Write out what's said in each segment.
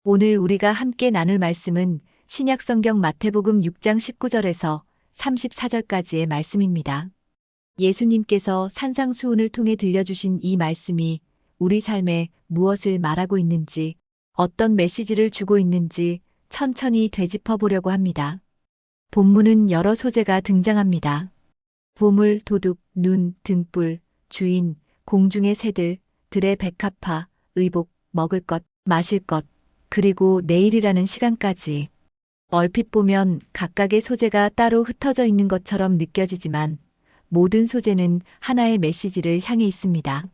오늘 우리가 함께 나눌 말씀은 신약성경 마태복음 6장 19절에서 34절까지의 말씀입니다. 예수님께서 산상수훈을 통해 들려주신 이 말씀이 우리 삶에 무엇을 말하고 있는지, 어떤 메시지를 주고 있는지 천천히 되짚어 보려고 합니다. 본문은 여러 소재가 등장합니다. 보물, 도둑, 눈, 등불, 주인, 공중의 새들, 들의 백합화, 의복, 먹을 것, 마실 것, 그리고 내일이라는 시간까지. 얼핏 보면 각각의 소재가 따로 흩어져 있는 것처럼 느껴지지만 모든 소재는 하나의 메시지를 향해 있습니다.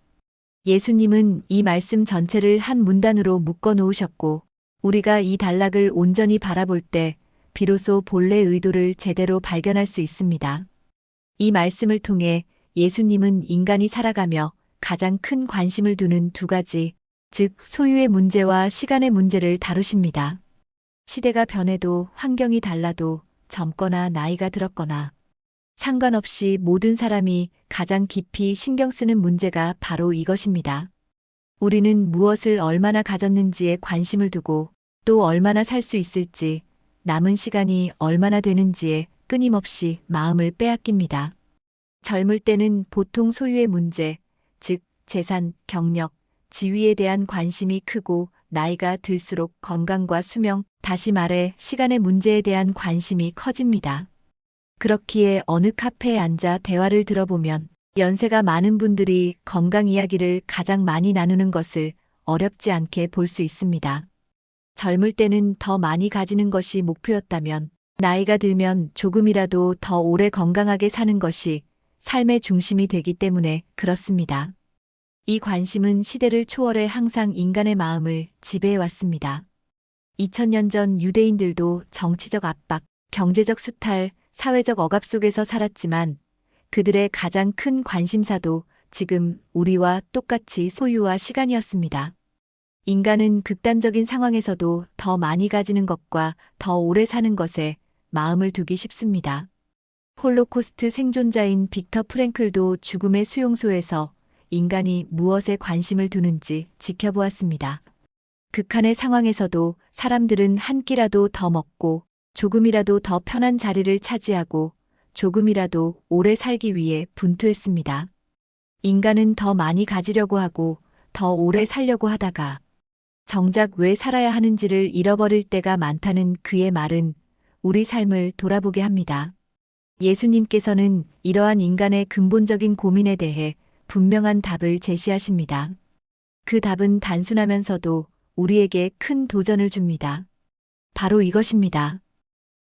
예수님은 이 말씀 전체를 한 문단으로 묶어 놓으셨고 우리가 이 단락을 온전히 바라볼 때 비로소 본래 의도를 제대로 발견할 수 있습니다. 이 말씀을 통해 예수님은 인간이 살아가며 가장 큰 관심을 두는 두 가지, 즉 소유의 문제와 시간의 문제를 다루십니다. 시대가 변해도 환경이 달라도 젊거나 나이가 들었거나 상관없이 모든 사람이 가장 깊이 신경 쓰는 문제가 바로 이것입니다. 우리는 무엇을 얼마나 가졌는지에 관심을 두고 또 얼마나 살 수 있을지, 남은 시간이 얼마나 되는지에 끊임없이 마음을 빼앗깁니다. 젊을 때는 보통 소유의 문제, 즉 재산, 경력, 지위에 대한 관심이 크고 나이가 들수록 건강과 수명, 다시 말해 시간의 문제에 대한 관심이 커집니다. 그렇기에 어느 카페에 앉아 대화를 들어보면 연세가 많은 분들이 건강 이야기를 가장 많이 나누는 것을 어렵지 않게 볼 수 있습니다. 젊을 때는 더 많이 가지는 것이 목표였다면 나이가 들면 조금이라도 더 오래 건강하게 사는 것이 삶의 중심이 되기 때문에 그렇습니다. 이 관심은 시대를 초월해 항상 인간의 마음을 지배해 왔습니다. 2000년 전 유대인들도 정치적 압박, 경제적 수탈, 사회적 억압 속에서 살았지만 그들의 가장 큰 관심사도 지금 우리와 똑같이 소유와 시간이었습니다. 인간은 극단적인 상황에서도 더 많이 가지는 것과 더 오래 사는 것에 마음을 두기 쉽습니다. 홀로코스트 생존자인 빅터 프랭클도 죽음의 수용소에서 인간이 무엇에 관심을 두는지 지켜보았습니다. 극한의 상황에서도 사람들은 한 끼라도 더 먹고 조금이라도 더 편한 자리를 차지하고 조금이라도 오래 살기 위해 분투했습니다. 인간은 더 많이 가지려고 하고 더 오래 살려고 하다가 정작 왜 살아야 하는지를 잃어버릴 때가 많다는 그의 말은 우리 삶을 돌아보게 합니다. 예수님께서는 이러한 인간의 근본적인 고민에 대해 분명한 답을 제시하십니다. 그 답은 단순하면서도 우리에게 큰 도전을 줍니다. 바로 이것입니다.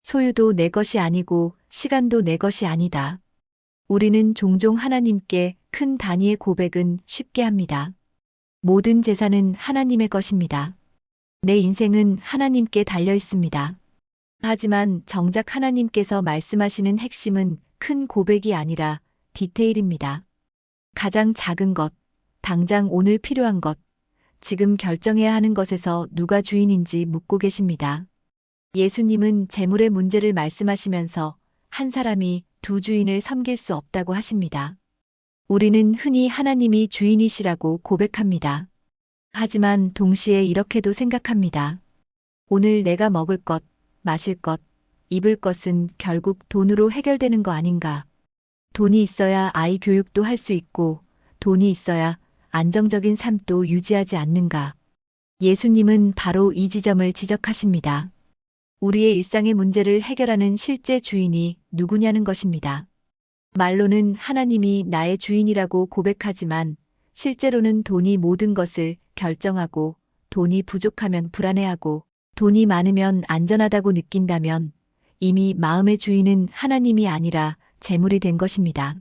소유도 내 것이 아니고 시간도 내 것이 아니다. 우리는 종종 하나님께 큰 단위의 고백은 쉽게 합니다. 모든 재산은 하나님의 것입니다. 내 인생은 하나님께 달려 있습니다. 하지만 정작 하나님께서 말씀하시는 핵심은 큰 고백이 아니라 디테일입니다. 가장 작은 것, 당장 오늘 필요한 것, 지금 결정해야 하는 것에서 누가 주인인지 묻고 계십니다. 예수님은 재물의 문제를 말씀하시면서 한 사람이 두 주인을 섬길 수 없다고 하십니다. 우리는 흔히 하나님이 주인이시라고 고백합니다. 하지만 동시에 이렇게도 생각합니다. 오늘 내가 먹을 것, 마실 것, 입을 것은 결국 돈으로 해결되는 거 아닌가? 돈이 있어야 아이 교육도 할 수 있고 돈이 있어야 안정적인 삶도 유지하지 않는가? 예수님은 바로 이 지점을 지적하십니다. 우리의 일상의 문제를 해결하는 실제 주인이 누구냐는 것입니다. 말로는 하나님이 나의 주인이라고 고백하지만 실제로는 돈이 모든 것을 결정하고 돈이 부족하면 불안해하고 돈이 많으면 안전하다고 느낀다면 이미 마음의 주인은 하나님이 아니라 재물이 된 것입니다.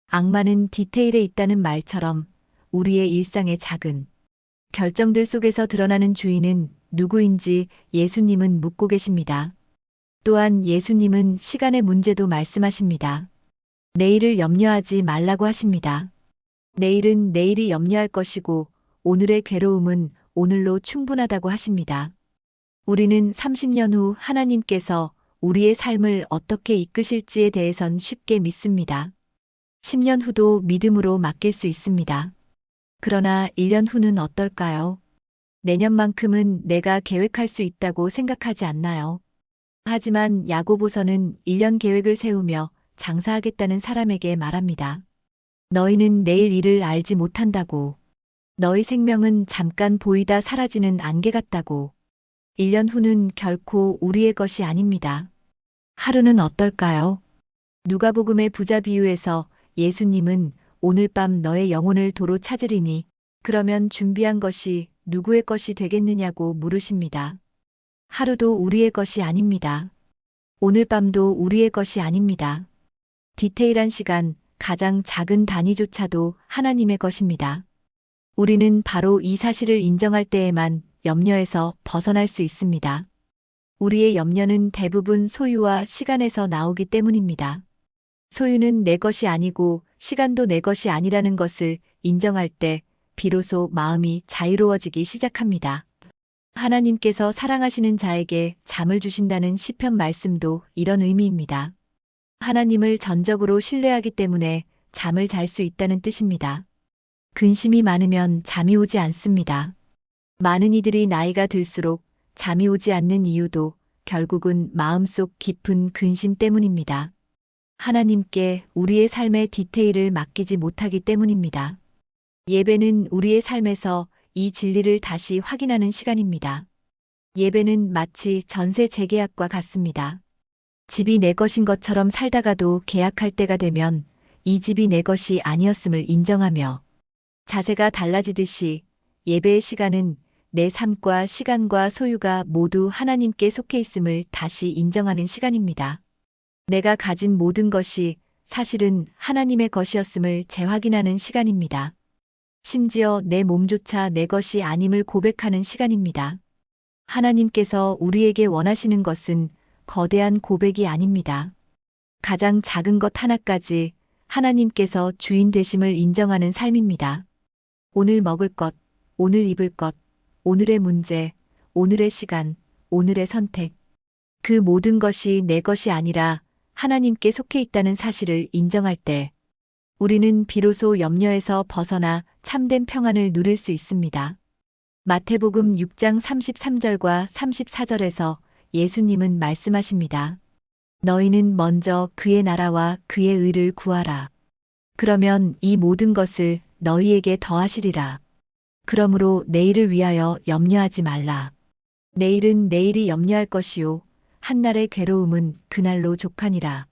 악마는 디테일에 있다는 말처럼 우리의 일상의 작은 결정들 속에서 드러나는 주인은 누구인지 예수님은 묻고 계십니다. 또한 예수님은 시간의 문제도 말씀하십니다. 내일을 염려하지 말라고 하십니다. 내일은 내일이 염려할 것이고 오늘의 괴로움은 오늘로 충분하다고 하십니다. 우리는 30년 후 하나님께서 우리의 삶을 어떻게 이끄실지에 대해선 쉽게 믿습니다. 10년 후도 믿음으로 맡길 수 있습니다. 그러나 1년 후는 어떨까요? 내년만큼은 내가 계획할 수 있다고 생각하지 않나요? 하지만 야고보서는 1년 계획을 세우며 장사하겠다는 사람에게 말합니다. 너희는 내일 일을 알지 못한다고. 너희 생명은 잠깐 보이다 사라지는 안개 같다고. 1년 후는 결코 우리의 것이 아닙니다. 하루는 어떨까요? 누가복음의 부자 비유에서 예수님은 오늘 밤 너의 영혼을 도로 찾으리니 그러면 준비한 것이 누구의 것이 되겠느냐고 물으십니다. 하루도 우리의 것이 아닙니다. 오늘 밤도 우리의 것이 아닙니다. 디테일한 시간, 가장 작은 단위조차도 하나님의 것입니다. 우리는 바로 이 사실을 인정할 때에만 염려에서 벗어날 수 있습니다. 우리의 염려는 대부분 소유와 시간에서 나오기 때문입니다. 소유는 내 것이 아니고 시간도 내 것이 아니라는 것을 인정할 때 비로소 마음이 자유로워지기 시작합니다. 하나님께서 사랑하시는 자에게 잠을 주신다는 시편 말씀도 이런 의미입니다. 하나님을 전적으로 신뢰하기 때문에 잠을 잘 수 있다는 뜻입니다. 근심이 많으면 잠이 오지 않습니다. 많은 이들이 나이가 들수록 잠이 오지 않는 이유도 결국은 마음속 깊은 근심 때문입니다. 하나님께 우리의 삶의 디테일을 맡기지 못하기 때문입니다. 예배는 우리의 삶에서 이 진리를 다시 확인하는 시간입니다. 예배는 마치 전세 재계약과 같습니다. 집이 내 것인 것처럼 살다가도 계약할 때가 되면 이 집이 내 것이 아니었음을 인정하며 자세가 달라지듯이 예배의 시간은 내 삶과 시간과 소유가 모두 하나님께 속해 있음을 다시 인정하는 시간입니다. 내가 가진 모든 것이 사실은 하나님의 것이었음을 재확인하는 시간입니다. 심지어 내 몸조차 내 것이 아님을 고백하는 시간입니다. 하나님께서 우리에게 원하시는 것은 거대한 고백이 아닙니다. 가장 작은 것 하나까지 하나님께서 주인 되심을 인정하는 삶입니다. 오늘 먹을 것, 오늘 입을 것, 오늘의 문제, 오늘의 시간, 오늘의 선택. 그 모든 것이 내 것이 아니라 하나님께 속해 있다는 사실을 인정할 때 우리는 비로소 염려에서 벗어나 참된 평안을 누릴 수 있습니다. 마태복음 6장 33절과 34절에서 예수님은 말씀하십니다. 너희는 먼저 그의 나라와 그의 의를 구하라. 그러면 이 모든 것을 너희에게 더하시리라. 그러므로 내일을 위하여 염려하지 말라. 내일은 내일이 염려할 것이요. 한날의 괴로움은 그날로 족하니라.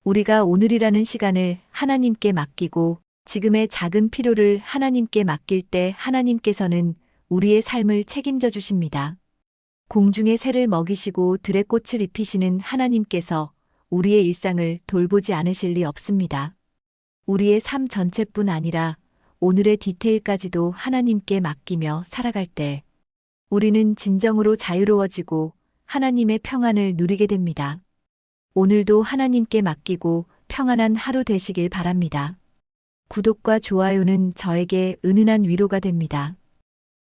우리가 오늘이라는 시간을 하나님께 맡기고 지금의 작은 필요를 하나님께 맡길 때 하나님께서는 우리의 삶을 책임져 주십니다. 공중의 새를 먹이시고 들의 꽃을 입히시는 하나님께서 우리의 일상을 돌보지 않으실 리 없습니다. 우리의 삶 전체뿐 아니라 오늘의 디테일까지도 하나님께 맡기며 살아갈 때 우리는 진정으로 자유로워지고 하나님의 평안을 누리게 됩니다. 오늘도 하나님께 맡기고 평안한 하루 되시길 바랍니다. 구독과 좋아요는 저에게 은은한 위로가 됩니다.